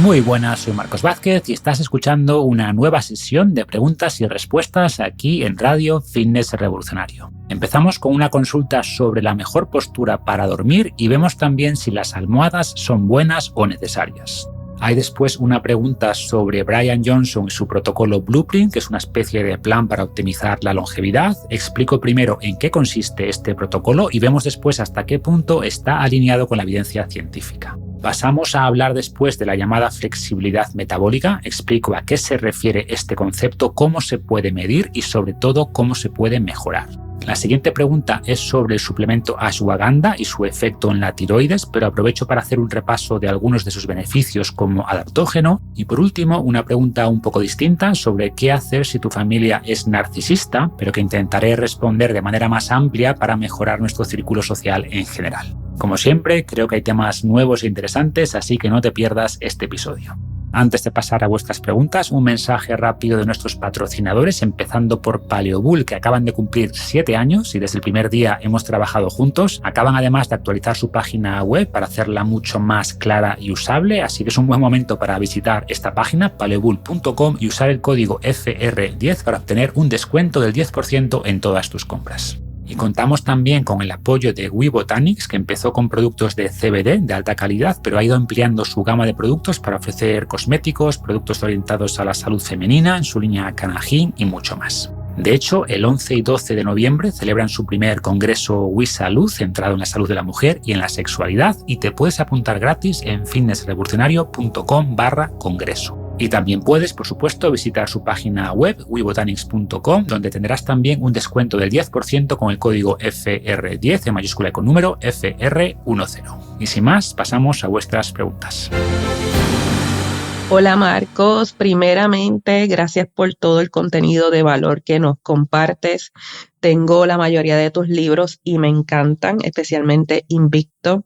Muy buenas, soy Marcos Vázquez y estás escuchando una nueva sesión de preguntas y respuestas aquí en Radio Fitness Revolucionario. Empezamos con una consulta sobre la mejor postura para dormir y vemos también si las almohadas son buenas o necesarias. Hay después una pregunta sobre Brian Johnson y su protocolo Blueprint, que es una especie de plan para optimizar la longevidad. Explico primero en qué consiste este protocolo y vemos después hasta qué punto está alineado con la evidencia científica. Pasamos a hablar después de la llamada flexibilidad metabólica. Explico a qué se refiere este concepto, cómo se puede medir y sobre todo cómo se puede mejorar. La siguiente pregunta es sobre el suplemento ashwagandha y su efecto en la tiroides, pero aprovecho para hacer un repaso de algunos de sus beneficios como adaptógeno. Y por último, una pregunta un poco distinta sobre qué hacer si tu familia es narcisista, pero que intentaré responder de manera más amplia para mejorar nuestro círculo social en general. Como siempre, creo que hay temas nuevos e interesantes, así que no te pierdas este episodio. Antes de pasar a vuestras preguntas, un mensaje rápido de nuestros patrocinadores, empezando por Paleobull, que acaban de cumplir 7 años y desde el primer día hemos trabajado juntos. Acaban además de actualizar su página web para hacerla mucho más clara y usable, así que es un buen momento para visitar esta página, paleobull.com, y usar el código FR10 para obtener un descuento del 10% en todas tus compras. Y contamos también con el apoyo de We Botanics, que empezó con productos de CBD de alta calidad, pero ha ido ampliando su gama de productos para ofrecer cosméticos, productos orientados a la salud femenina, en su línea Canagin y mucho más. De hecho, el 11 y 12 de noviembre celebran su primer congreso We Salud, centrado en la salud de la mujer y en la sexualidad, y te puedes apuntar gratis en fitnessrevolucionario.com/congreso. Y también puedes, por supuesto, visitar su página web, webotanics.com, donde tendrás también un descuento del 10% con el código FR10 en mayúscula y con número FR10. Y sin más, pasamos a vuestras preguntas. Hola Marcos, primeramente gracias por todo el contenido de valor que nos compartes. Tengo la mayoría de tus libros y me encantan, especialmente Invicto.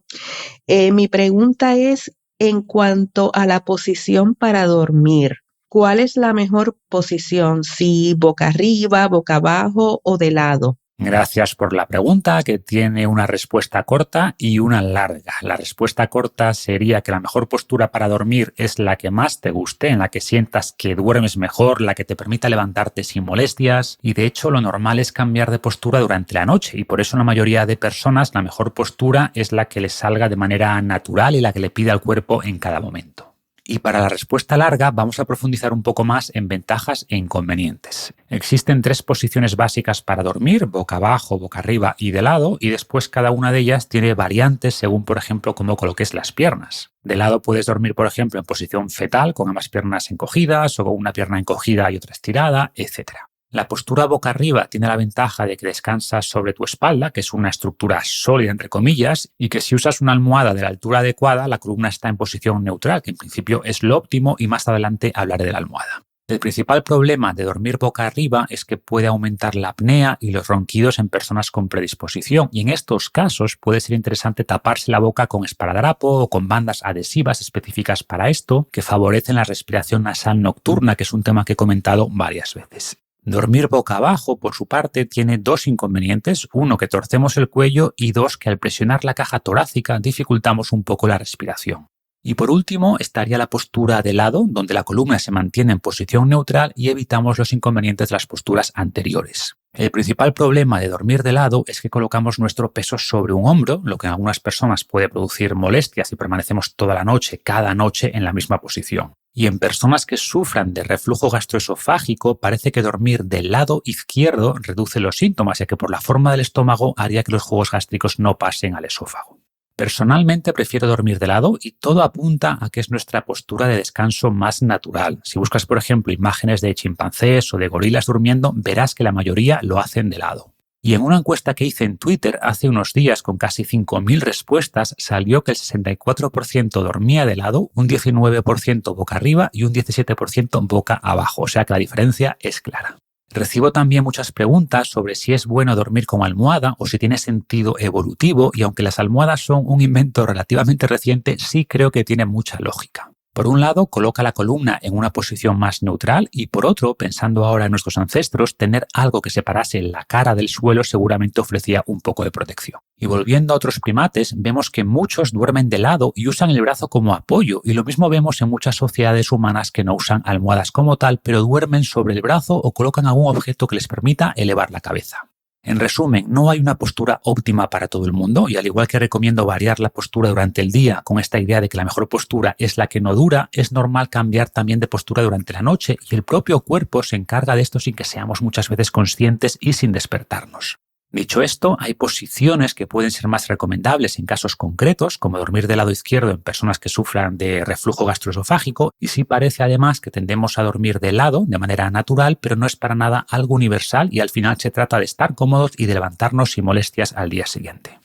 Mi pregunta es en cuanto a la posición para dormir. ¿Cuál es la mejor posición? ¿Si boca arriba, boca abajo o de lado? Gracias por la pregunta, que tiene una respuesta corta y una larga. La respuesta corta sería que la mejor postura para dormir es la que más te guste, en la que sientas que duermes mejor, la que te permita levantarte sin molestias. Y de hecho, lo normal es cambiar de postura durante la noche, y por eso la mayoría de personas la mejor postura es la que les salga de manera natural y la que le pide al cuerpo en cada momento. Y para la respuesta larga vamos a profundizar un poco más en ventajas e inconvenientes. Existen 3 posiciones básicas para dormir, boca abajo, boca arriba y de lado, y después cada una de ellas tiene variantes según, por ejemplo, cómo coloques las piernas. De lado puedes dormir, por ejemplo, en posición fetal, con ambas piernas encogidas, o con una pierna encogida y otra estirada, etc. La postura boca arriba tiene la ventaja de que descansas sobre tu espalda, que es una estructura sólida entre comillas, y que si usas una almohada de la altura adecuada, la columna está en posición neutral, que en principio es lo óptimo, y más adelante hablaré de la almohada. El principal problema de dormir boca arriba es que puede aumentar la apnea y los ronquidos en personas con predisposición, y en estos casos puede ser interesante taparse la boca con esparadrapo o con bandas adhesivas específicas para esto, que favorecen la respiración nasal nocturna, que es un tema que he comentado varias veces. Dormir boca abajo, por su parte, tiene 2 inconvenientes. 1, que torcemos el cuello, y 2, que al presionar la caja torácica dificultamos un poco la respiración. Y por último, estaría la postura de lado, donde la columna se mantiene en posición neutral y evitamos los inconvenientes de las posturas anteriores. El principal problema de dormir de lado es que colocamos nuestro peso sobre un hombro, lo que en algunas personas puede producir molestias y permanecemos toda la noche, cada noche, en la misma posición. Y en personas que sufran de reflujo gastroesofágico parece que dormir del lado izquierdo reduce los síntomas, ya que por la forma del estómago haría que los jugos gástricos no pasen al esófago. Personalmente prefiero dormir de lado y todo apunta a que es nuestra postura de descanso más natural. Si buscas, por ejemplo, imágenes de chimpancés o de gorilas durmiendo, verás que la mayoría lo hacen de lado. Y en una encuesta que hice en Twitter hace unos días con casi 5.000 respuestas, salió que el 64% dormía de lado, un 19% boca arriba y un 17% boca abajo, o sea que la diferencia es clara. Recibo también muchas preguntas sobre si es bueno dormir con almohada o si tiene sentido evolutivo, y aunque las almohadas son un invento relativamente reciente, sí creo que tiene mucha lógica. Por un lado, coloca la columna en una posición más neutral y por otro, pensando ahora en nuestros ancestros, tener algo que separase la cara del suelo seguramente ofrecía un poco de protección. Y volviendo a otros primates, vemos que muchos duermen de lado y usan el brazo como apoyo, y lo mismo vemos en muchas sociedades humanas que no usan almohadas como tal, pero duermen sobre el brazo o colocan algún objeto que les permita elevar la cabeza. En resumen, no hay una postura óptima para todo el mundo y al igual que recomiendo variar la postura durante el día con esta idea de que la mejor postura es la que no dura, es normal cambiar también de postura durante la noche y el propio cuerpo se encarga de esto sin que seamos muchas veces conscientes y sin despertarnos. Dicho esto, hay posiciones que pueden ser más recomendables en casos concretos, como dormir del lado izquierdo en personas que sufran de reflujo gastroesofágico, y sí parece además que tendemos a dormir de lado de manera natural, pero no es para nada algo universal y al final se trata de estar cómodos y de levantarnos sin molestias al día siguiente.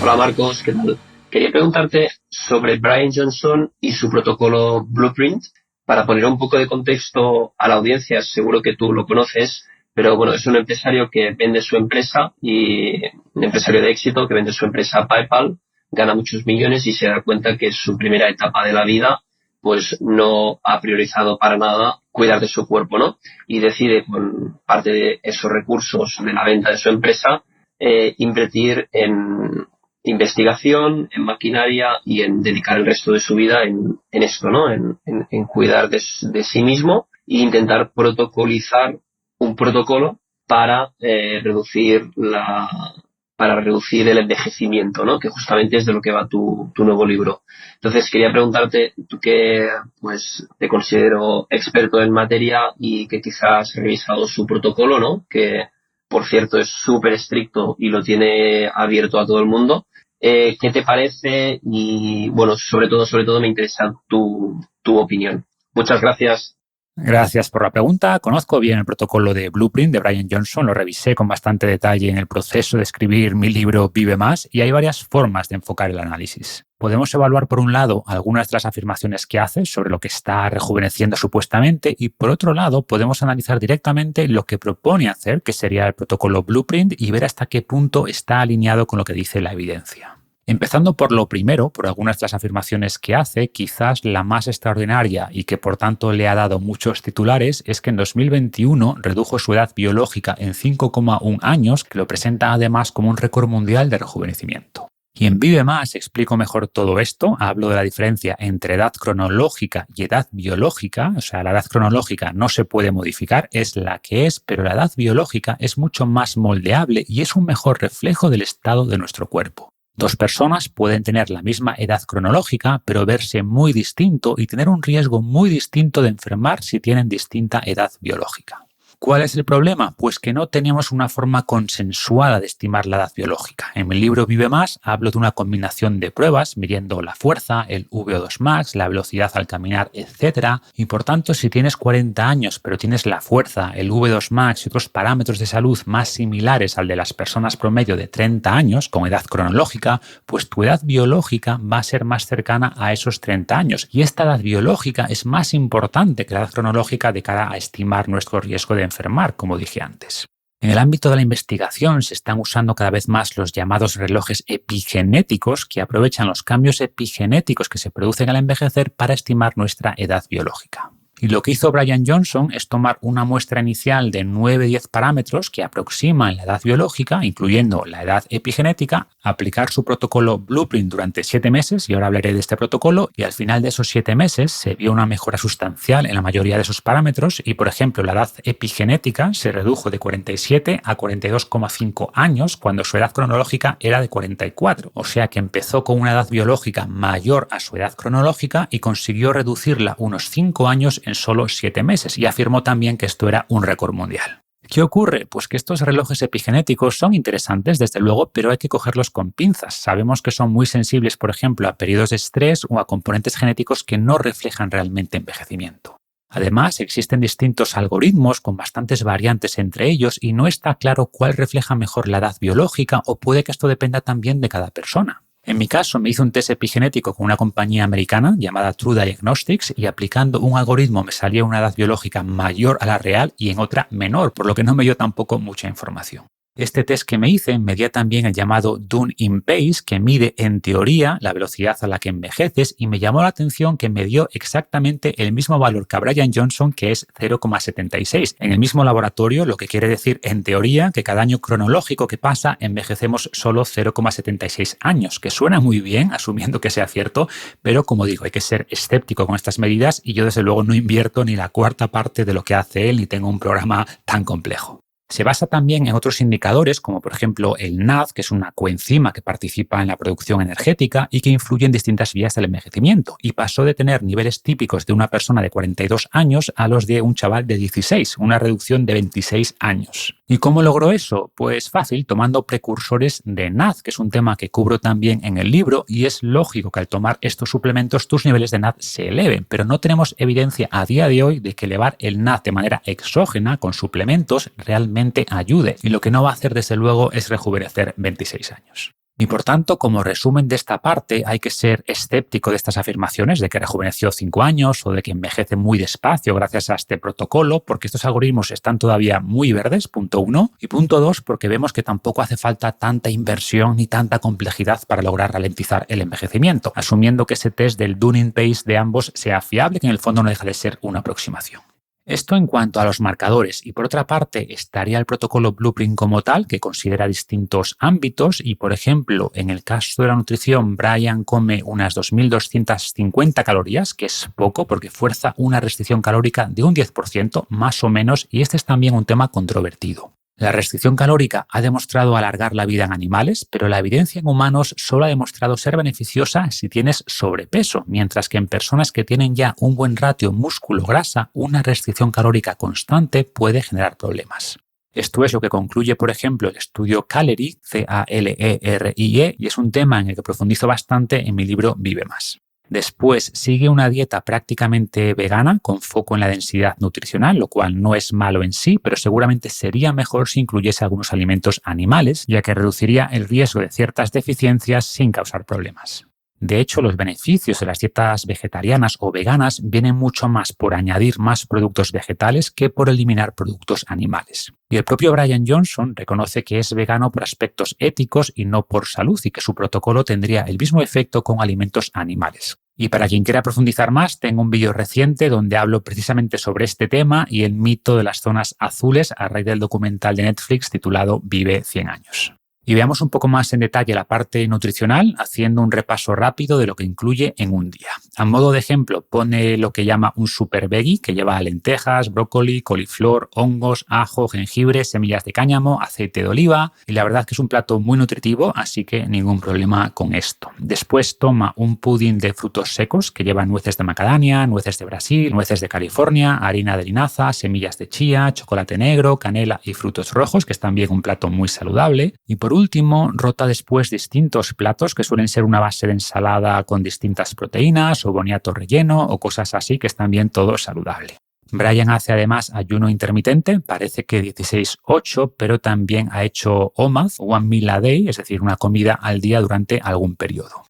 Hola Marcos, ¿qué tal? Quería preguntarte sobre Brian Johnson y su protocolo Blueprint. Para poner un poco de contexto a la audiencia, seguro que tú lo conoces, pero bueno, es un empresario que vende su empresa y un empresario de éxito que vende su empresa a PayPal, gana muchos millones y se da cuenta que su primera etapa de la vida pues no ha priorizado para nada cuidar de su cuerpo, ¿no? Y decide con parte de esos recursos de la venta de su empresa invertir en investigación, en maquinaria y en dedicar el resto de su vida en esto, ¿no? En cuidar de sí mismo e intentar protocolizar un protocolo para reducir el envejecimiento, ¿no? Que justamente es de lo que va tu nuevo libro. Entonces quería preguntarte, tú que pues te considero experto en materia y que quizás has revisado su protocolo, ¿no? Que por cierto es súper estricto y lo tiene abierto a todo el mundo. ¿Qué te parece? Y bueno, sobre todo me interesa tu opinión. Muchas gracias. Gracias por la pregunta. Conozco bien el protocolo de Blueprint de Brian Johnson, lo revisé con bastante detalle en el proceso de escribir mi libro Vive Más y hay varias formas de enfocar el análisis. Podemos evaluar por un lado algunas de las afirmaciones que hace sobre lo que está rejuveneciendo supuestamente y por otro lado podemos analizar directamente lo que propone hacer, que sería el protocolo Blueprint, y ver hasta qué punto está alineado con lo que dice la evidencia. Empezando por lo primero, por algunas de las afirmaciones que hace, quizás la más extraordinaria y que por tanto le ha dado muchos titulares es que en 2021 redujo su edad biológica en 5,1 años, que lo presenta además como un récord mundial de rejuvenecimiento. Y en Vive Más explico mejor todo esto, hablo de la diferencia entre edad cronológica y edad biológica, o sea, la edad cronológica no se puede modificar, es la que es, pero la edad biológica es mucho más moldeable y es un mejor reflejo del estado de nuestro cuerpo. Dos personas pueden tener la misma edad cronológica, pero verse muy distinto y tener un riesgo muy distinto de enfermar si tienen distinta edad biológica. ¿Cuál es el problema? Pues que no tenemos una forma consensuada de estimar la edad biológica. En mi libro Vive Más hablo de una combinación de pruebas midiendo la fuerza, el VO2 max, la velocidad al caminar, etc. Y por tanto, si tienes 40 años pero tienes la fuerza, el VO2 max y otros parámetros de salud más similares al de las personas promedio de 30 años con edad cronológica, pues tu edad biológica va a ser más cercana a esos 30 años. Y esta edad biológica es más importante que la edad cronológica de cara a estimar nuestro riesgo de enfermar, como dije antes. En el ámbito de la investigación se están usando cada vez más los llamados relojes epigenéticos que aprovechan los cambios epigenéticos que se producen al envejecer para estimar nuestra edad biológica. Y lo que hizo Brian Johnson es tomar una muestra inicial de 9-10 parámetros que aproximan la edad biológica, incluyendo la edad epigenética, aplicar su protocolo Blueprint durante 7 meses, y ahora hablaré de este protocolo, y al final de esos 7 meses se vio una mejora sustancial en la mayoría de esos parámetros y, por ejemplo, la edad epigenética se redujo de 47 a 42,5 años cuando su edad cronológica era de 44, o sea que empezó con una edad biológica mayor a su edad cronológica y consiguió reducirla unos 5 años en solo 7 meses y afirmó también que esto era un récord mundial. ¿Qué ocurre? Pues que estos relojes epigenéticos son interesantes, desde luego, pero hay que cogerlos con pinzas. Sabemos que son muy sensibles, por ejemplo, a periodos de estrés o a componentes genéticos que no reflejan realmente envejecimiento. Además, existen distintos algoritmos con bastantes variantes entre ellos y no está claro cuál refleja mejor la edad biológica o puede que esto dependa también de cada persona. En mi caso, me hice un test epigenético con una compañía americana llamada True Diagnostics y aplicando un algoritmo me salía una edad biológica mayor a la real y en otra menor, por lo que no me dio tampoco mucha información. Este test que me hice medía también el llamado Dunning Pace, que mide en teoría la velocidad a la que envejeces, y me llamó la atención que me dio exactamente el mismo valor que a Bryan Johnson, que es 0,76. En el mismo laboratorio, lo que quiere decir en teoría que cada año cronológico que pasa envejecemos solo 0,76 años, que suena muy bien, asumiendo que sea cierto, pero como digo, hay que ser escéptico con estas medidas y yo desde luego no invierto ni la cuarta parte de lo que hace él ni tengo un programa tan complejo. Se basa también en otros indicadores, como por ejemplo el NAD, que es una coenzima que participa en la producción energética y que influye en distintas vías del envejecimiento, y pasó de tener niveles típicos de una persona de 42 años a los de un chaval de 16, una reducción de 26 años. ¿Y cómo logró eso? Pues fácil, tomando precursores de NAD, que es un tema que cubro también en el libro, y es lógico que al tomar estos suplementos tus niveles de NAD se eleven, pero no tenemos evidencia a día de hoy de que elevar el NAD de manera exógena con suplementos realmente ayude, y lo que no va a hacer desde luego es rejuvenecer 26 años. Y por tanto, como resumen de esta parte, hay que ser escéptico de estas afirmaciones de que rejuveneció 5 años o de que envejece muy despacio gracias a este protocolo, porque estos algoritmos están todavía muy verdes, punto 1, y punto 2, porque vemos que tampoco hace falta tanta inversión ni tanta complejidad para lograr ralentizar el envejecimiento, asumiendo que ese test del Dunning Pace de ambos sea fiable, que en el fondo no deja de ser una aproximación. Esto en cuanto a los marcadores, y por otra parte estaría el protocolo Blueprint como tal, que considera distintos ámbitos, y por ejemplo en el caso de la nutrición Bryan come unas 2.250 calorías, que es poco porque fuerza una restricción calórica de un 10% más o menos, y este es también un tema controvertido. La restricción calórica ha demostrado alargar la vida en animales, pero la evidencia en humanos solo ha demostrado ser beneficiosa si tienes sobrepeso, mientras que en personas que tienen ya un buen ratio músculo-grasa, una restricción calórica constante puede generar problemas. Esto es lo que concluye, por ejemplo, el estudio Calerie, C-A-L-E-R-I-E, y es un tema en el que profundizo bastante en mi libro Vive Más. Después sigue una dieta prácticamente vegana con foco en la densidad nutricional, lo cual no es malo en sí, pero seguramente sería mejor si incluyese algunos alimentos animales, ya que reduciría el riesgo de ciertas deficiencias sin causar problemas. De hecho, los beneficios de las dietas vegetarianas o veganas vienen mucho más por añadir más productos vegetales que por eliminar productos animales. Y el propio Bryan Johnson reconoce que es vegano por aspectos éticos y no por salud, y que su protocolo tendría el mismo efecto con alimentos animales. Y para quien quiera profundizar más, tengo un vídeo reciente donde hablo precisamente sobre este tema y el mito de las zonas azules a raíz del documental de Netflix titulado Vive 100 años. Y veamos un poco más en detalle la parte nutricional, haciendo un repaso rápido de lo que incluye en un día. A modo de ejemplo, pone lo que llama un super veggie, que lleva lentejas, brócoli, coliflor, hongos, ajo, jengibre, semillas de cáñamo, aceite de oliva, y la verdad es que es un plato muy nutritivo, así que ningún problema con esto. Después toma un pudding de frutos secos, que lleva nueces de macadamia, nueces de Brasil, nueces de California, harina de linaza, semillas de chía, chocolate negro, canela y frutos rojos, que es también un plato muy saludable. Y por último, rota después distintos platos que suelen ser una base de ensalada con distintas proteínas o boniato relleno o cosas así, que es también todo saludable. Bryan hace además ayuno intermitente, parece que 16-8, pero también ha hecho OMAD, One Meal a Day, es decir, una comida al día durante algún periodo.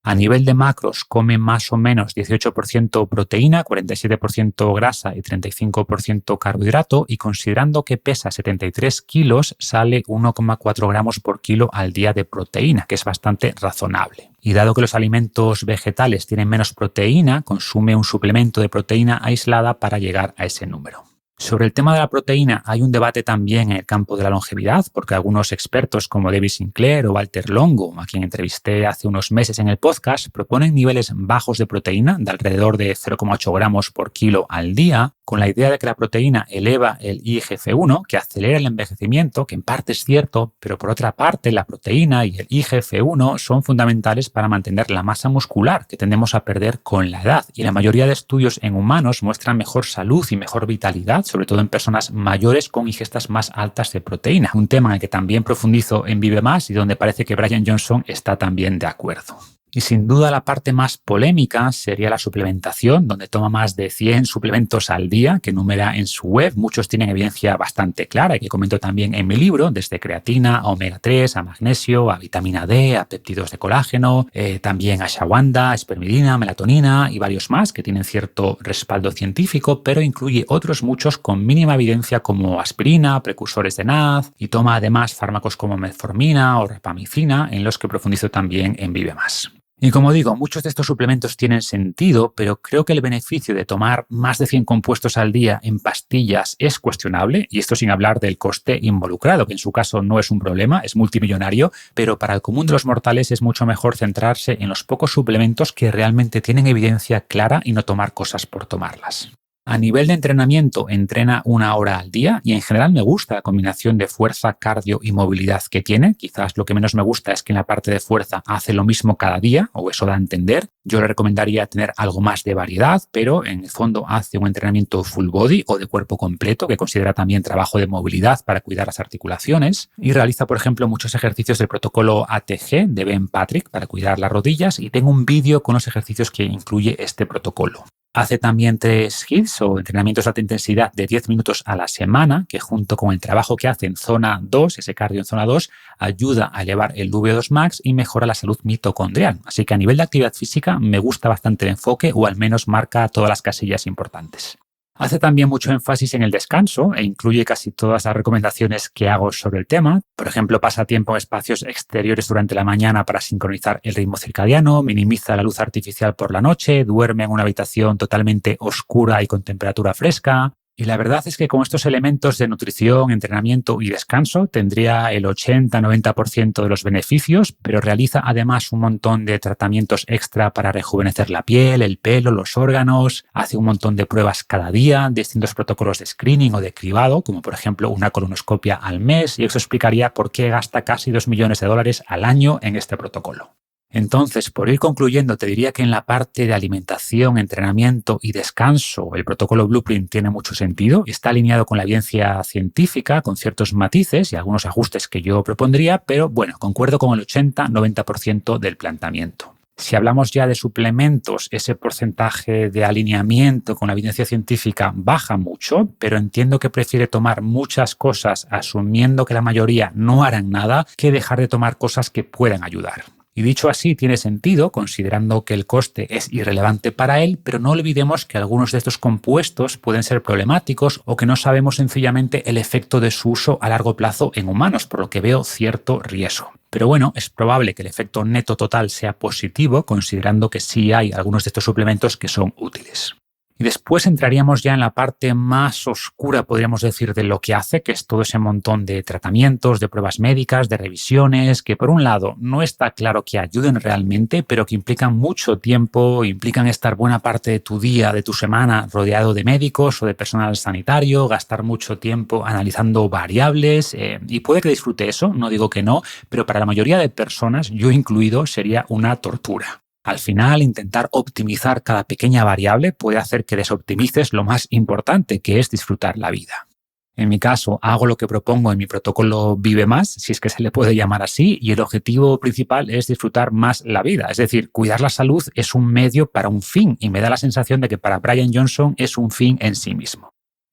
A nivel de macros, come más o menos 18% proteína, 47% grasa y 35% carbohidrato, y considerando que pesa 73 kilos, sale 1,4 gramos por kilo al día de proteína, que es bastante razonable. Y dado que los alimentos vegetales tienen menos proteína, consume un suplemento de proteína aislada para llegar a ese número. Sobre el tema de la proteína hay un debate también en el campo de la longevidad, porque algunos expertos como David Sinclair o Walter Longo, a quien entrevisté hace unos meses en el podcast, proponen niveles bajos de proteína de alrededor de 0,8 gramos por kilo al día, con la idea de que la proteína eleva el IGF-1, que acelera el envejecimiento, que en parte es cierto, pero por otra parte la proteína y el IGF-1 son fundamentales para mantener la masa muscular que tendemos a perder con la edad, y la mayoría de estudios en humanos muestran mejor salud y mejor vitalidad, sobre todo en personas mayores con ingestas más altas de proteína, un tema en el que también profundizo en Vive Más y donde parece que Bryan Johnson está también de acuerdo. Y sin duda la parte más polémica sería la suplementación, donde toma más de 100 suplementos al día, que enumera en su web. Muchos tienen evidencia bastante clara y que comento también en mi libro, desde creatina, a omega 3, a magnesio, a vitamina D, a péptidos de colágeno, también a ashwagandha, espermidina, melatonina y varios más que tienen cierto respaldo científico, pero incluye otros muchos con mínima evidencia como aspirina, precursores de NAD y toma además fármacos como metformina o rapamicina, en los que profundizo también en Vive Más. Y como digo, muchos de estos suplementos tienen sentido, pero creo que el beneficio de tomar más de 100 compuestos al día en pastillas es cuestionable, y esto sin hablar del coste involucrado, que en su caso no es un problema, es multimillonario, pero para el común de los mortales es mucho mejor centrarse en los pocos suplementos que realmente tienen evidencia clara y no tomar cosas por tomarlas. A nivel de entrenamiento, entrena 1 hora al día y en general me gusta la combinación de fuerza, cardio y movilidad que tiene. Quizás lo que menos me gusta es que en la parte de fuerza hace lo mismo cada día, o eso da a entender. Yo le recomendaría tener algo más de variedad, pero en el fondo hace un entrenamiento full body o de cuerpo completo, que considera también trabajo de movilidad para cuidar las articulaciones, y realiza, por ejemplo, muchos ejercicios del protocolo ATG de Ben Patrick para cuidar las rodillas, y tengo un vídeo con los ejercicios que incluye este protocolo. Hace también 3 HIITs o entrenamientos de alta intensidad de 10 minutos a la semana, que junto con el trabajo que hace en zona 2, ese cardio en zona 2, ayuda a elevar el VO2 max y mejora la salud mitocondrial. Así que a nivel de actividad física me gusta bastante el enfoque, o al menos marca todas las casillas importantes. Hace también mucho énfasis en el descanso e incluye casi todas las recomendaciones que hago sobre el tema. Por ejemplo, pasa tiempo en espacios exteriores durante la mañana para sincronizar el ritmo circadiano, minimiza la luz artificial por la noche, duerme en una habitación totalmente oscura y con temperatura fresca. Y la verdad es que con estos elementos de nutrición, entrenamiento y descanso tendría el 80-90% de los beneficios, pero realiza además un montón de tratamientos extra para rejuvenecer la piel, el pelo, los órganos, hace un montón de pruebas cada día, distintos protocolos de screening o de cribado, como por ejemplo una colonoscopia al mes, y eso explicaría por qué gasta casi $2 millones al año en este protocolo. Entonces, por ir concluyendo, te diría que en la parte de alimentación, entrenamiento y descanso, el protocolo Blueprint tiene mucho sentido. Está alineado con la evidencia científica, con ciertos matices y algunos ajustes que yo propondría, pero bueno, concuerdo con el 80-90% del planteamiento. Si hablamos ya de suplementos, ese porcentaje de alineamiento con la evidencia científica baja mucho, pero entiendo que prefiere tomar muchas cosas asumiendo que la mayoría no harán nada que dejar de tomar cosas que puedan ayudar. Y dicho así, tiene sentido, considerando que el coste es irrelevante para él, pero no olvidemos que algunos de estos compuestos pueden ser problemáticos o que no sabemos sencillamente el efecto de su uso a largo plazo en humanos, por lo que veo cierto riesgo. Pero bueno, es probable que el efecto neto total sea positivo, considerando que sí hay algunos de estos suplementos que son útiles. Y después entraríamos ya en la parte más oscura, podríamos decir, de lo que hace, que es todo ese montón de tratamientos, de pruebas médicas, de revisiones, que por un lado no está claro que ayuden realmente, pero que implican mucho tiempo, implican estar buena parte de tu día, de tu semana, rodeado de médicos o de personal sanitario, gastar mucho tiempo analizando variables, y puede que disfrute eso, no digo que no, pero para la mayoría de personas, yo incluido, sería una tortura. Al final, intentar optimizar cada pequeña variable puede hacer que desoptimices lo más importante, que es disfrutar la vida. En mi caso, hago lo que propongo en mi protocolo Vive Más, si es que se le puede llamar así, y el objetivo principal es disfrutar más la vida. Es decir, cuidar la salud es un medio para un fin, y me da la sensación de que para Brian Johnson es un fin en sí mismo.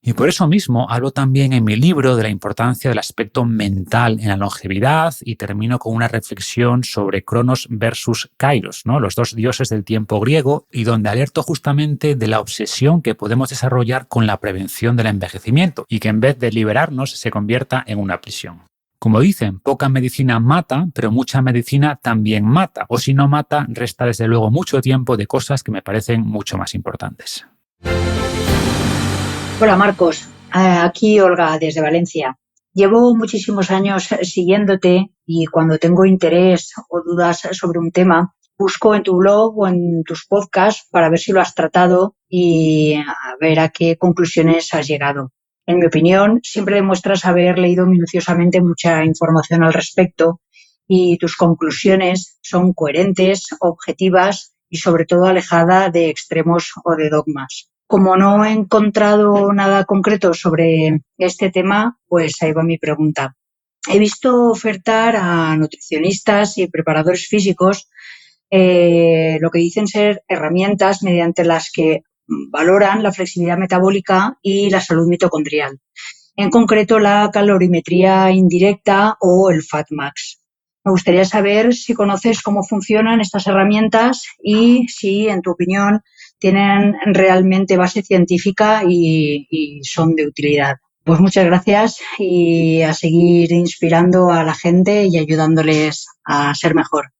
Y por eso mismo hablo también en mi libro de la importancia del aspecto mental en la longevidad, y termino con una reflexión sobre Cronos versus Kairos, ¿no? Los dos dioses del tiempo griego, y donde alerto justamente de la obsesión que podemos desarrollar con la prevención del envejecimiento y que en vez de liberarnos se convierta en una prisión. Como dicen, poca medicina mata, pero mucha medicina también mata, o si no mata, resta desde luego mucho tiempo de cosas que me parecen mucho más importantes. Hola Marcos, aquí Olga desde Valencia. Llevo muchísimos años siguiéndote y cuando tengo interés o dudas sobre un tema, busco en tu blog o en tus podcasts para ver si lo has tratado y a ver a qué conclusiones has llegado. En mi opinión, siempre demuestras haber leído minuciosamente mucha información al respecto y tus conclusiones son coherentes, objetivas y sobre todo alejadas de extremos o de dogmas. Como no he encontrado nada concreto sobre este tema, pues ahí va mi pregunta. He visto ofertar a nutricionistas y preparadores físicos lo que dicen ser herramientas mediante las que valoran la flexibilidad metabólica y la salud mitocondrial. En concreto, la calorimetría indirecta o el FatMax. Me gustaría saber si conoces cómo funcionan estas herramientas y si, en tu opinión, tienen realmente base científica y son de utilidad. Pues muchas gracias y a seguir inspirando a la gente y ayudándoles a ser mejor.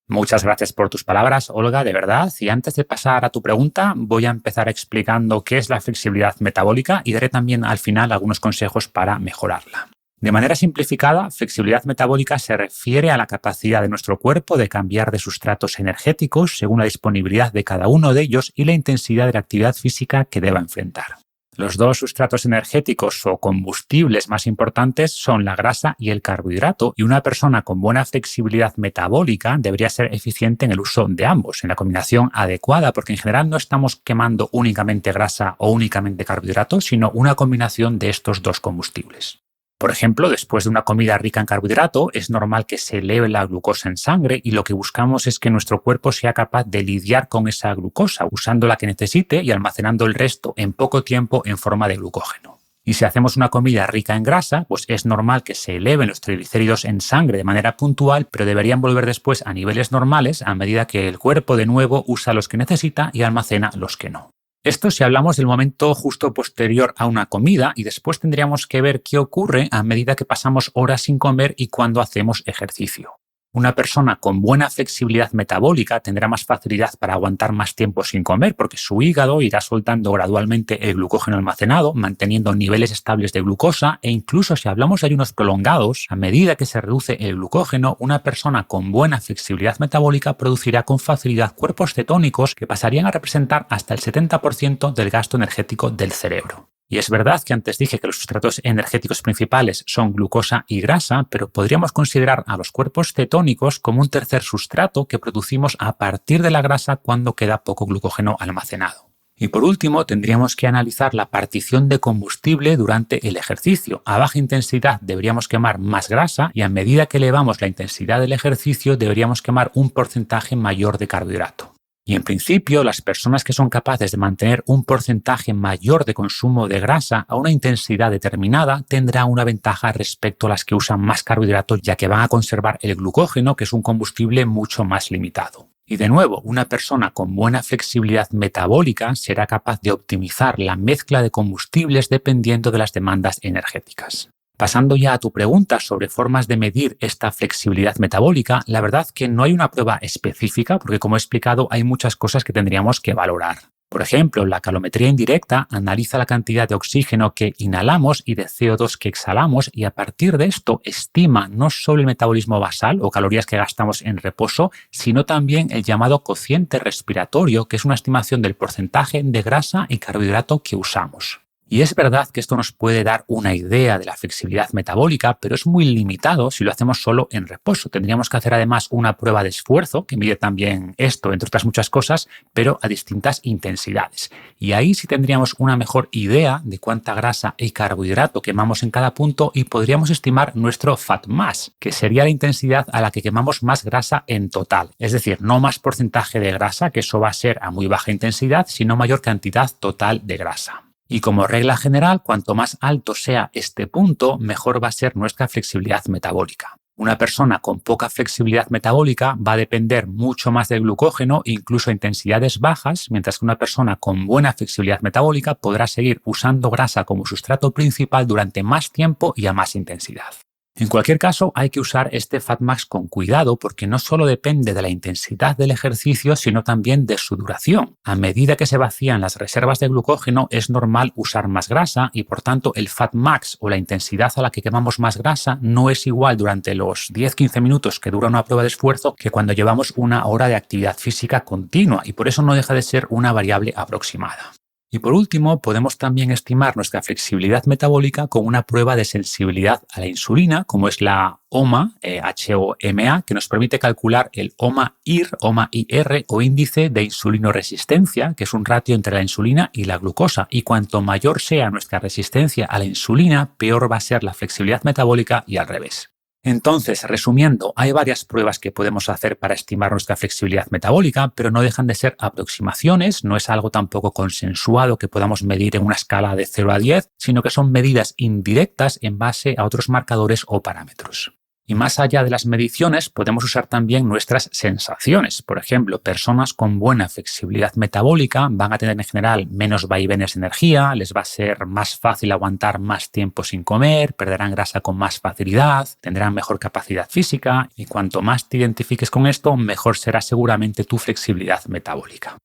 Muchas gracias por tus palabras, Olga, de verdad. Y antes de pasar a tu pregunta, voy a empezar explicando qué es la flexibilidad metabólica y daré también al final algunos consejos para mejorarla. De manera simplificada, flexibilidad metabólica se refiere a la capacidad de nuestro cuerpo de cambiar de sustratos energéticos según la disponibilidad de cada uno de ellos y la intensidad de la actividad física que deba enfrentar. Los dos sustratos energéticos o combustibles más importantes son la grasa y el carbohidrato, y una persona con buena flexibilidad metabólica debería ser eficiente en el uso de ambos, en la combinación adecuada, porque en general no estamos quemando únicamente grasa o únicamente carbohidratos, sino una combinación de estos dos combustibles. Por ejemplo, después de una comida rica en carbohidrato, es normal que se eleve la glucosa en sangre y lo que buscamos es que nuestro cuerpo sea capaz de lidiar con esa glucosa, usando la que necesite y almacenando el resto en poco tiempo en forma de glucógeno. Y si hacemos una comida rica en grasa, pues es normal que se eleven los triglicéridos en sangre de manera puntual, pero deberían volver después a niveles normales a medida que el cuerpo de nuevo usa los que necesita y almacena los que no. Esto si hablamos del momento justo posterior a una comida, y después tendríamos que ver qué ocurre a medida que pasamos horas sin comer y cuando hacemos ejercicio. Una persona con buena flexibilidad metabólica tendrá más facilidad para aguantar más tiempo sin comer porque su hígado irá soltando gradualmente el glucógeno almacenado, manteniendo niveles estables de glucosa, e incluso si hablamos de ayunos prolongados, a medida que se reduce el glucógeno, una persona con buena flexibilidad metabólica producirá con facilidad cuerpos cetónicos que pasarían a representar hasta el 70% del gasto energético del cerebro. Y es verdad que antes dije que los sustratos energéticos principales son glucosa y grasa, pero podríamos considerar a los cuerpos cetónicos como un tercer sustrato que producimos a partir de la grasa cuando queda poco glucógeno almacenado. Y por último, tendríamos que analizar la partición de combustible durante el ejercicio. A baja intensidad deberíamos quemar más grasa y a medida que elevamos la intensidad del ejercicio deberíamos quemar un porcentaje mayor de carbohidrato. Y en principio, las personas que son capaces de mantener un porcentaje mayor de consumo de grasa a una intensidad determinada tendrán una ventaja respecto a las que usan más carbohidratos, ya que van a conservar el glucógeno, que es un combustible mucho más limitado. Y de nuevo, una persona con buena flexibilidad metabólica será capaz de optimizar la mezcla de combustibles dependiendo de las demandas energéticas. Pasando ya a tu pregunta sobre formas de medir esta flexibilidad metabólica, la verdad que no hay una prueba específica porque, como he explicado, hay muchas cosas que tendríamos que valorar. Por ejemplo, la calometría indirecta analiza la cantidad de oxígeno que inhalamos y de CO2 que exhalamos y a partir de esto estima no solo el metabolismo basal o calorías que gastamos en reposo, sino también el llamado cociente respiratorio, que es una estimación del porcentaje de grasa y carbohidrato que usamos. Y es verdad que esto nos puede dar una idea de la flexibilidad metabólica, pero es muy limitado si lo hacemos solo en reposo. Tendríamos que hacer además una prueba de esfuerzo que mide también esto, entre otras muchas cosas, pero a distintas intensidades. Y ahí sí tendríamos una mejor idea de cuánta grasa y carbohidrato quemamos en cada punto y podríamos estimar nuestro FatMax, que sería la intensidad a la que quemamos más grasa en total. Es decir, no más porcentaje de grasa, que eso va a ser a muy baja intensidad, sino mayor cantidad total de grasa. Y como regla general, cuanto más alto sea este punto, mejor va a ser nuestra flexibilidad metabólica. Una persona con poca flexibilidad metabólica va a depender mucho más del glucógeno, incluso a intensidades bajas, mientras que una persona con buena flexibilidad metabólica podrá seguir usando grasa como sustrato principal durante más tiempo y a más intensidad. En cualquier caso, hay que usar este FatMax con cuidado porque no solo depende de la intensidad del ejercicio, sino también de su duración. A medida que se vacían las reservas de glucógeno, es normal usar más grasa y, por tanto, el FatMax o la intensidad a la que quemamos más grasa no es igual durante los 10-15 minutos que dura una prueba de esfuerzo que cuando llevamos una hora de actividad física continua, y por eso no deja de ser una variable aproximada. Y por último, podemos también estimar nuestra flexibilidad metabólica con una prueba de sensibilidad a la insulina, como es la HOMA, HOMA, que nos permite calcular el HOMA-IR, HOMA-IR o índice de insulinoresistencia, que es un ratio entre la insulina y la glucosa. Y cuanto mayor sea nuestra resistencia a la insulina, peor va a ser la flexibilidad metabólica y al revés. Entonces, resumiendo, hay varias pruebas que podemos hacer para estimar nuestra flexibilidad metabólica, pero no dejan de ser aproximaciones, no es algo tampoco consensuado que podamos medir en una escala de 0 a 10, sino que son medidas indirectas en base a otros marcadores o parámetros. Y más allá de las mediciones, podemos usar también nuestras sensaciones. Por ejemplo, personas con buena flexibilidad metabólica van a tener en general menos vaivenes de energía, les va a ser más fácil aguantar más tiempo sin comer, perderán grasa con más facilidad, tendrán mejor capacidad física y cuanto más te identifiques con esto, mejor será seguramente tu flexibilidad metabólica.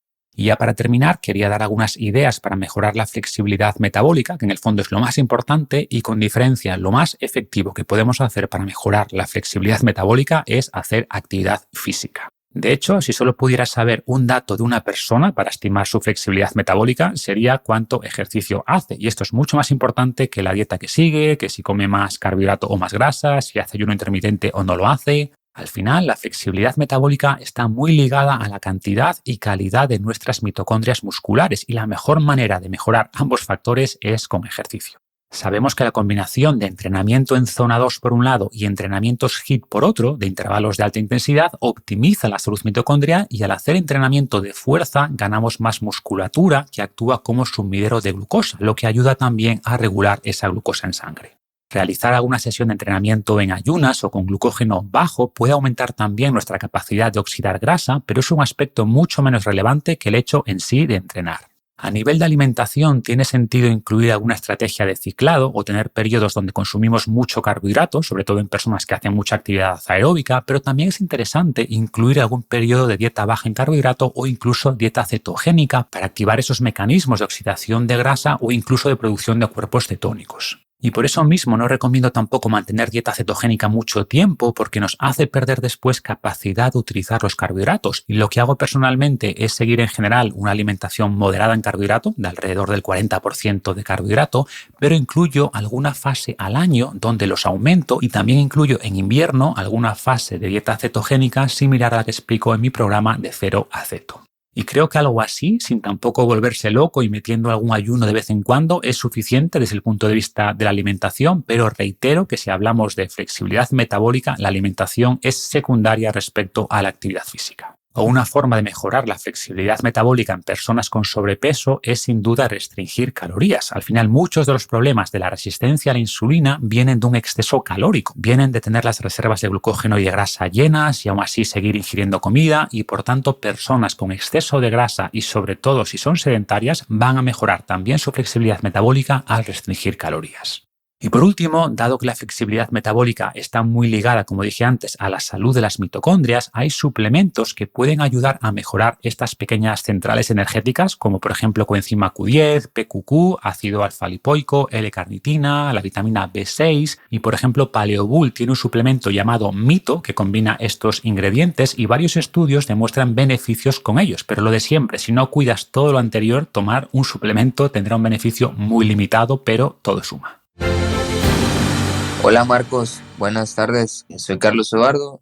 Y ya para terminar, quería dar algunas ideas para mejorar la flexibilidad metabólica, que en el fondo es lo más importante y con diferencia lo más efectivo que podemos hacer para mejorar la flexibilidad metabólica es hacer actividad física. De hecho, si solo pudieras saber un dato de una persona para estimar su flexibilidad metabólica, sería cuánto ejercicio hace. Y esto es mucho más importante que la dieta que sigue, que si come más carbohidrato o más grasa, si hace ayuno intermitente o no lo hace. Al final, la flexibilidad metabólica está muy ligada a la cantidad y calidad de nuestras mitocondrias musculares y la mejor manera de mejorar ambos factores es con ejercicio. Sabemos que la combinación de entrenamiento en zona 2 por un lado y entrenamientos HIIT por otro, de intervalos de alta intensidad, optimiza la salud mitocondrial y al hacer entrenamiento de fuerza ganamos más musculatura que actúa como sumidero de glucosa, lo que ayuda también a regular esa glucosa en sangre. Realizar alguna sesión de entrenamiento en ayunas o con glucógeno bajo puede aumentar también nuestra capacidad de oxidar grasa, pero es un aspecto mucho menos relevante que el hecho en sí de entrenar. A nivel de alimentación, tiene sentido incluir alguna estrategia de ciclado o tener periodos donde consumimos mucho carbohidrato, sobre todo en personas que hacen mucha actividad aeróbica, pero también es interesante incluir algún periodo de dieta baja en carbohidrato o incluso dieta cetogénica para activar esos mecanismos de oxidación de grasa o incluso de producción de cuerpos cetónicos. Y por eso mismo no recomiendo tampoco mantener dieta cetogénica mucho tiempo porque nos hace perder después capacidad de utilizar los carbohidratos. Y lo que hago personalmente es seguir en general una alimentación moderada en carbohidrato, de alrededor del 40% de carbohidrato, pero incluyo alguna fase al año donde los aumento y también incluyo en invierno alguna fase de dieta cetogénica similar a la que explico en mi programa de 0 a Ceto. Y creo que algo así, sin tampoco volverse loco y metiendo algún ayuno de vez en cuando, es suficiente desde el punto de vista de la alimentación, pero reitero que si hablamos de flexibilidad metabólica, la alimentación es secundaria respecto a la actividad física. O una forma de mejorar la flexibilidad metabólica en personas con sobrepeso es sin duda restringir calorías. Al final, muchos de los problemas de la resistencia a la insulina vienen de un exceso calórico, vienen de tener las reservas de glucógeno y de grasa llenas y aún así seguir ingiriendo comida y por tanto personas con exceso de grasa y sobre todo si son sedentarias van a mejorar también su flexibilidad metabólica al restringir calorías. Y por último, dado que la flexibilidad metabólica está muy ligada, como dije antes, a la salud de las mitocondrias, hay suplementos que pueden ayudar a mejorar estas pequeñas centrales energéticas, como por ejemplo coenzima Q10, PQQ, ácido alfa-lipoico, L-carnitina, la vitamina B6 y por ejemplo Paleobull tiene un suplemento llamado Mito que combina estos ingredientes y varios estudios demuestran beneficios con ellos, pero lo de siempre, si no cuidas todo lo anterior, tomar un suplemento tendrá un beneficio muy limitado, pero todo suma. Hola Marcos, buenas tardes. Soy Carlos Eduardo.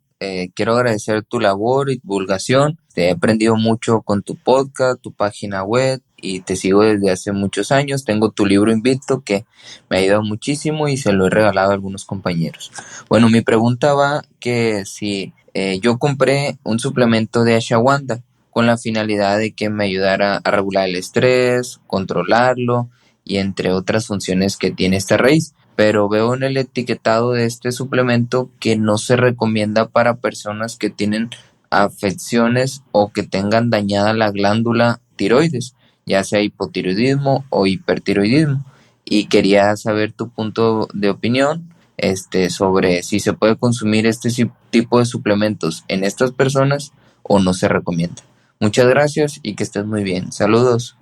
Quiero agradecer tu labor y divulgación. He aprendido mucho con tu podcast, tu página web y te sigo desde hace muchos años. Tengo tu libro Invicto que me ha ayudado muchísimo y se lo he regalado a algunos compañeros. Bueno, mi pregunta va que si yo compré un suplemento de ashwagandha con la finalidad de que me ayudara a regular el estrés, controlarlo y entre otras funciones que tiene esta raíz. Pero veo en el etiquetado de este suplemento que no se recomienda para personas que tienen afecciones o que tengan dañada la glándula tiroides, ya sea hipotiroidismo o hipertiroidismo. Y quería saber tu punto de opinión sobre si se puede consumir este tipo de suplementos en estas personas o no se recomienda. Muchas gracias y que estés muy bien. Saludos.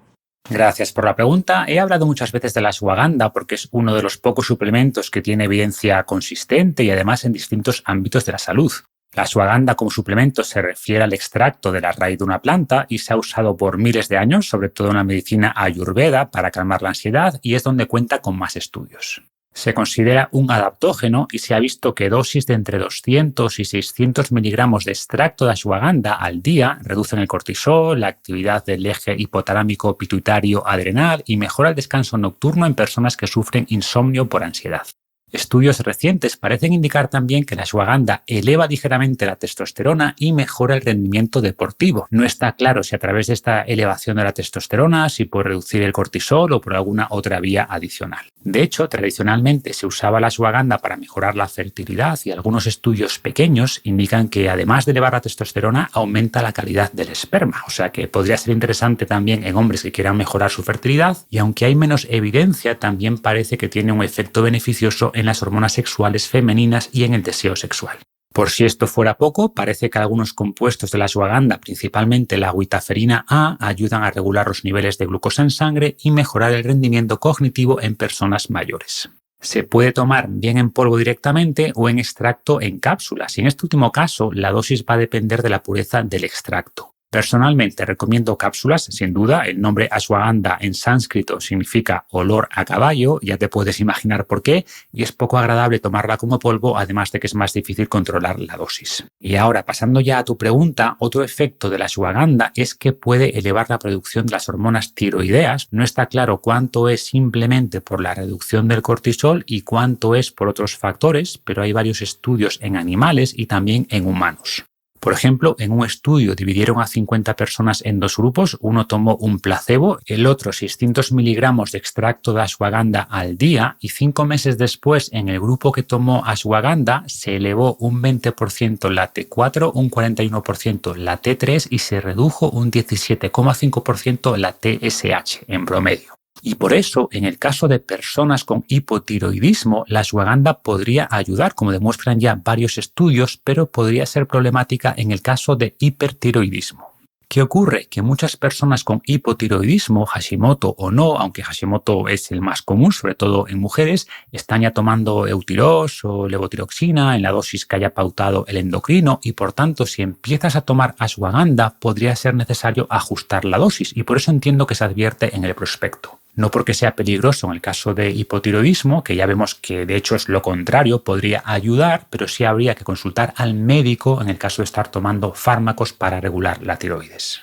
Gracias por la pregunta. He hablado muchas veces de la ashwagandha porque es uno de los pocos suplementos que tiene evidencia consistente y además en distintos ámbitos de la salud. La ashwagandha como suplemento se refiere al extracto de la raíz de una planta y se ha usado por miles de años, sobre todo en la medicina ayurveda, para calmar la ansiedad y es donde cuenta con más estudios. Se considera un adaptógeno y se ha visto que dosis de entre 200 y 600 miligramos de extracto de ashwagandha al día reducen el cortisol, la actividad del eje hipotalámico pituitario adrenal y mejora el descanso nocturno en personas que sufren insomnio por ansiedad. Estudios recientes parecen indicar también que la ashwagandha eleva ligeramente la testosterona y mejora el rendimiento deportivo. No está claro si a través de esta elevación de la testosterona, si por reducir el cortisol o por alguna otra vía adicional. De hecho, tradicionalmente se usaba la ashwagandha para mejorar la fertilidad y algunos estudios pequeños indican que además de elevar la testosterona, aumenta la calidad del esperma. O sea que podría ser interesante también en hombres que quieran mejorar su fertilidad y aunque hay menos evidencia, también parece que tiene un efecto beneficioso en las hormonas sexuales femeninas y en el deseo sexual. Por si esto fuera poco, parece que algunos compuestos de la ashwagandha, principalmente la guitaferina A, ayudan a regular los niveles de glucosa en sangre y mejorar el rendimiento cognitivo en personas mayores. Se puede tomar bien en polvo directamente o en extracto en cápsulas y en este último caso la dosis va a depender de la pureza del extracto. Personalmente recomiendo cápsulas, sin duda. El nombre ashwagandha en sánscrito significa olor a caballo, ya te puedes imaginar por qué, y es poco agradable tomarla como polvo, además de que es más difícil controlar la dosis. Y ahora, pasando ya a tu pregunta, otro efecto de la ashwagandha es que puede elevar la producción de las hormonas tiroideas. No está claro cuánto es simplemente por la reducción del cortisol y cuánto es por otros factores, pero hay varios estudios en animales y también en humanos. Por ejemplo, en un estudio dividieron a 50 personas en dos grupos, uno tomó un placebo, el otro 600 miligramos de extracto de ashwagandha al día y 5 meses después en el grupo que tomó ashwagandha se elevó un 20% la T4, un 41% la T3 y se redujo un 17,5% la TSH en promedio. Y por eso, en el caso de personas con hipotiroidismo, la ashwagandha podría ayudar, como demuestran ya varios estudios, pero podría ser problemática en el caso de hipertiroidismo. ¿Qué ocurre? Que muchas personas con hipotiroidismo, Hashimoto o no, aunque Hashimoto es el más común, sobre todo en mujeres, están ya tomando Eutirox o levotiroxina en la dosis que haya pautado el endocrino y por tanto si empiezas a tomar ashwagandha podría ser necesario ajustar la dosis y por eso entiendo que se advierte en el prospecto. No porque sea peligroso en el caso de hipotiroidismo, que ya vemos que de hecho es lo contrario, podría ayudar, pero sí habría que consultar al médico en el caso de estar tomando fármacos para regular la tiroides.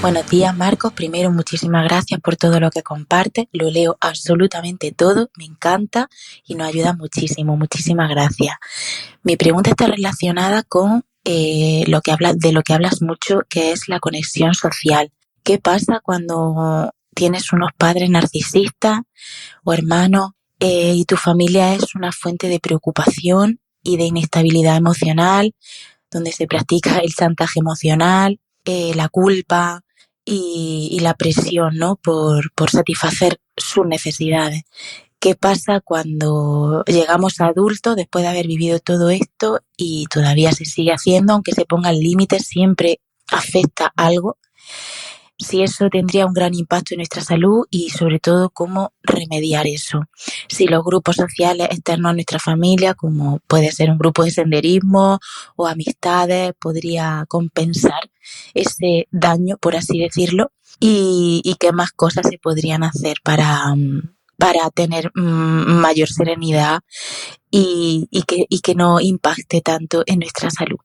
Buenos días, Marcos. Primero, muchísimas gracias por todo lo que compartes. Lo leo absolutamente todo, me encanta y nos ayuda muchísimo. Muchísimas gracias. Mi pregunta está relacionada con lo que hablas mucho, que es la conexión social. ¿Qué pasa cuando tienes unos padres narcisistas o hermanos y tu familia es una fuente de preocupación y de inestabilidad emocional, donde se practica el chantaje emocional, la culpa y la presión, ¿no? por satisfacer sus necesidades? ¿Qué pasa cuando llegamos a adultos después de haber vivido todo esto y todavía se sigue haciendo, aunque se pongan límites, siempre afecta algo? Si eso tendría un gran impacto en nuestra salud y sobre todo cómo remediar eso. Si los grupos sociales externos a nuestra familia, como puede ser un grupo de senderismo o amistades, podría compensar ese daño, por así decirlo, y qué más cosas se podrían hacer para tener mayor serenidad y que no impacte tanto en nuestra salud.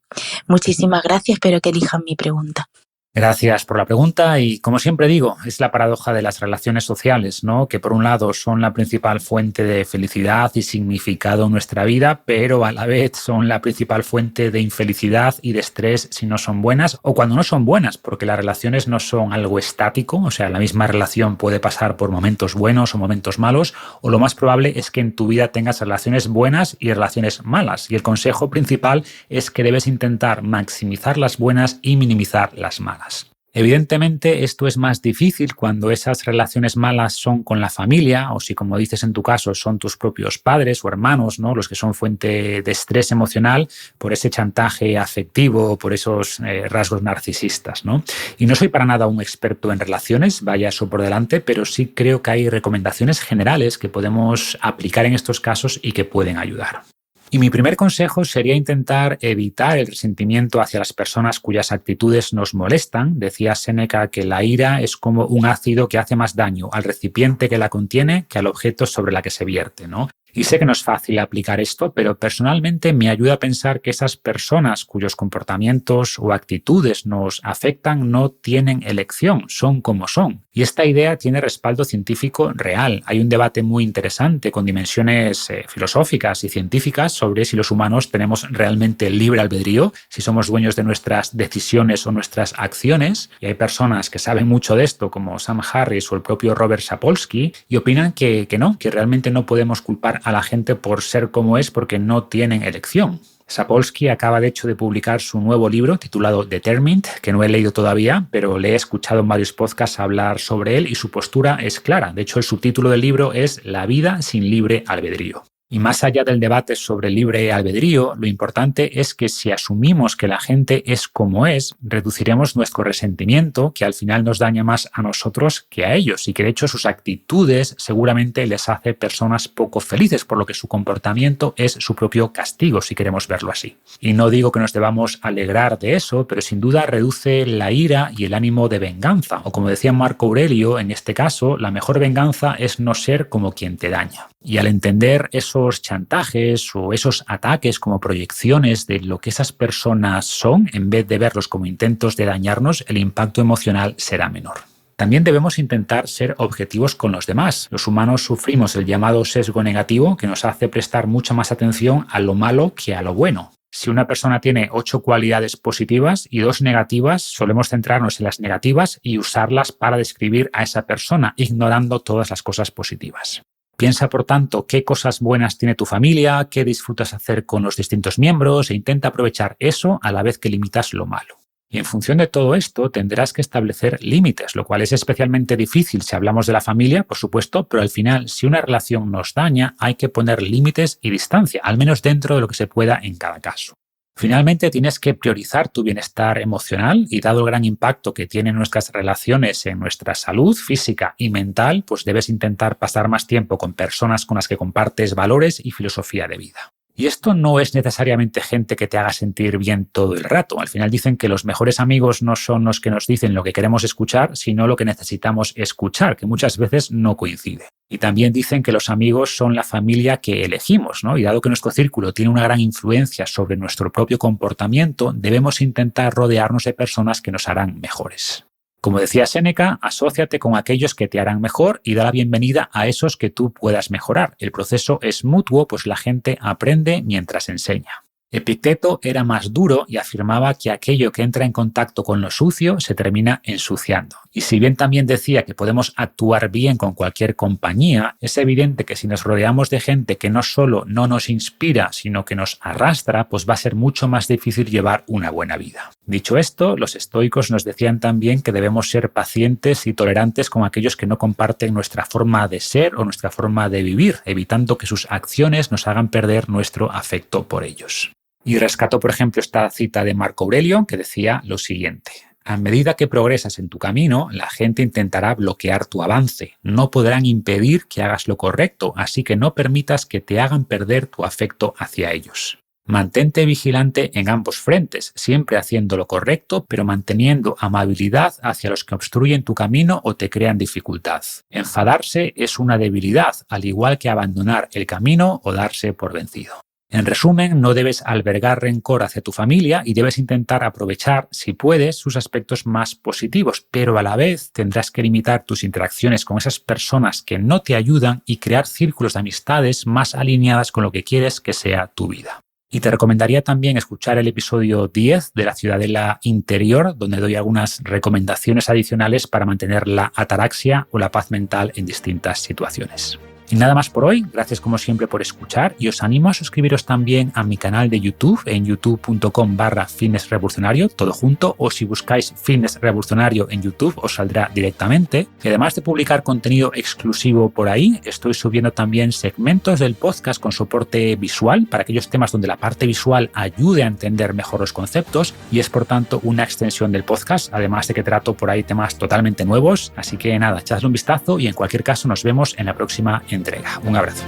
Muchísimas gracias, espero que elijan mi pregunta. Gracias por la pregunta y, como siempre digo, es la paradoja de las relaciones sociales, ¿no? Que por un lado son la principal fuente de felicidad y significado en nuestra vida, pero a la vez son la principal fuente de infelicidad y de estrés si no son buenas o cuando no son buenas, porque las relaciones no son algo estático, o sea, la misma relación puede pasar por momentos buenos o momentos malos, o lo más probable es que en tu vida tengas relaciones buenas y relaciones malas. Y el consejo principal es que debes intentar maximizar las buenas y minimizar las malas. Evidentemente, esto es más difícil cuando esas relaciones malas son con la familia o si, como dices en tu caso, son tus propios padres o hermanos, ¿no? Los que son fuente de estrés emocional por ese chantaje afectivo o por esos rasgos narcisistas, ¿no? Y no soy para nada un experto en relaciones, vaya eso por delante, pero sí creo que hay recomendaciones generales que podemos aplicar en estos casos y que pueden ayudar. Y mi primer consejo sería intentar evitar el resentimiento hacia las personas cuyas actitudes nos molestan. Decía Séneca que la ira es como un ácido que hace más daño al recipiente que la contiene que al objeto sobre la que se vierte, ¿no? Y sé que no es fácil aplicar esto, pero personalmente me ayuda a pensar que esas personas cuyos comportamientos o actitudes nos afectan no tienen elección, son como son. Y esta idea tiene respaldo científico real. Hay un debate muy interesante con dimensiones filosóficas y científicas sobre si los humanos tenemos realmente libre albedrío, si somos dueños de nuestras decisiones o nuestras acciones. Y hay personas que saben mucho de esto, como Sam Harris o el propio Robert Sapolsky, y opinan que no, que realmente no podemos culpar a la gente por ser como es porque no tienen elección. Sapolsky acaba de hecho de publicar su nuevo libro titulado Determined, que no he leído todavía, pero le he escuchado en varios podcasts hablar sobre él y su postura es clara. De hecho, el subtítulo del libro es La vida sin libre albedrío. Y más allá del debate sobre libre albedrío, lo importante es que si asumimos que la gente es como es, reduciremos nuestro resentimiento, que al final nos daña más a nosotros que a ellos, y que de hecho sus actitudes seguramente les hace personas poco felices, por lo que su comportamiento es su propio castigo, si queremos verlo así. Y no digo que nos debamos alegrar de eso, pero sin duda reduce la ira y el ánimo de venganza. O como decía Marco Aurelio, en este caso, la mejor venganza es no ser como quien te daña. Y al entender esos chantajes o esos ataques como proyecciones de lo que esas personas son, en vez de verlos como intentos de dañarnos, el impacto emocional será menor. También debemos intentar ser objetivos con los demás. Los humanos sufrimos el llamado sesgo negativo, que nos hace prestar mucha más atención a lo malo que a lo bueno. Si una persona tiene 8 cualidades positivas y 2 negativas, solemos centrarnos en las negativas y usarlas para describir a esa persona, ignorando todas las cosas positivas. Piensa, por tanto, qué cosas buenas tiene tu familia, qué disfrutas hacer con los distintos miembros e intenta aprovechar eso a la vez que limitas lo malo. Y en función de todo esto tendrás que establecer límites, lo cual es especialmente difícil si hablamos de la familia, por supuesto, pero al final, si una relación nos daña, hay que poner límites y distancia, al menos dentro de lo que se pueda en cada caso. Finalmente, tienes que priorizar tu bienestar emocional y dado el gran impacto que tienen nuestras relaciones en nuestra salud física y mental, pues debes intentar pasar más tiempo con personas con las que compartes valores y filosofía de vida. Y esto no es necesariamente gente que te haga sentir bien todo el rato. Al final dicen que los mejores amigos no son los que nos dicen lo que queremos escuchar, sino lo que necesitamos escuchar, que muchas veces no coincide. Y también dicen que los amigos son la familia que elegimos, ¿no? Y dado que nuestro círculo tiene una gran influencia sobre nuestro propio comportamiento, debemos intentar rodearnos de personas que nos harán mejores. Como decía Séneca, asóciate con aquellos que te harán mejor y da la bienvenida a esos que tú puedas mejorar. El proceso es mutuo, pues la gente aprende mientras enseña. Epicteto era más duro y afirmaba que aquello que entra en contacto con lo sucio se termina ensuciando. Y si bien también decía que podemos actuar bien con cualquier compañía, es evidente que si nos rodeamos de gente que no solo no nos inspira, sino que nos arrastra, pues va a ser mucho más difícil llevar una buena vida. Dicho esto, los estoicos nos decían también que debemos ser pacientes y tolerantes con aquellos que no comparten nuestra forma de ser o nuestra forma de vivir, evitando que sus acciones nos hagan perder nuestro afecto por ellos. Y rescato, por ejemplo, esta cita de Marco Aurelio que decía lo siguiente: a medida que progresas en tu camino, la gente intentará bloquear tu avance. No podrán impedir que hagas lo correcto, así que no permitas que te hagan perder tu afecto hacia ellos. Mantente vigilante en ambos frentes, siempre haciendo lo correcto, pero manteniendo amabilidad hacia los que obstruyen tu camino o te crean dificultad. Enfadarse es una debilidad, al igual que abandonar el camino o darse por vencido. En resumen, no debes albergar rencor hacia tu familia y debes intentar aprovechar, si puedes, sus aspectos más positivos, pero a la vez tendrás que limitar tus interacciones con esas personas que no te ayudan y crear círculos de amistades más alineadas con lo que quieres que sea tu vida. Y te recomendaría también escuchar el episodio 10 de la Ciudadela Interior, donde doy algunas recomendaciones adicionales para mantener la ataraxia o la paz mental en distintas situaciones. Y nada más por hoy, gracias como siempre por escuchar y os animo a suscribiros también a mi canal de YouTube en youtube.com/Fitness Revolucionario, todo junto, o si buscáis Fitness Revolucionario en YouTube os saldrá directamente. Y además de publicar contenido exclusivo por ahí, estoy subiendo también segmentos del podcast con soporte visual para aquellos temas donde la parte visual ayude a entender mejor los conceptos y es por tanto una extensión del podcast, además de que trato por ahí temas totalmente nuevos. Así que nada, echadle un vistazo y en cualquier caso nos vemos en la próxima entrega. Un abrazo.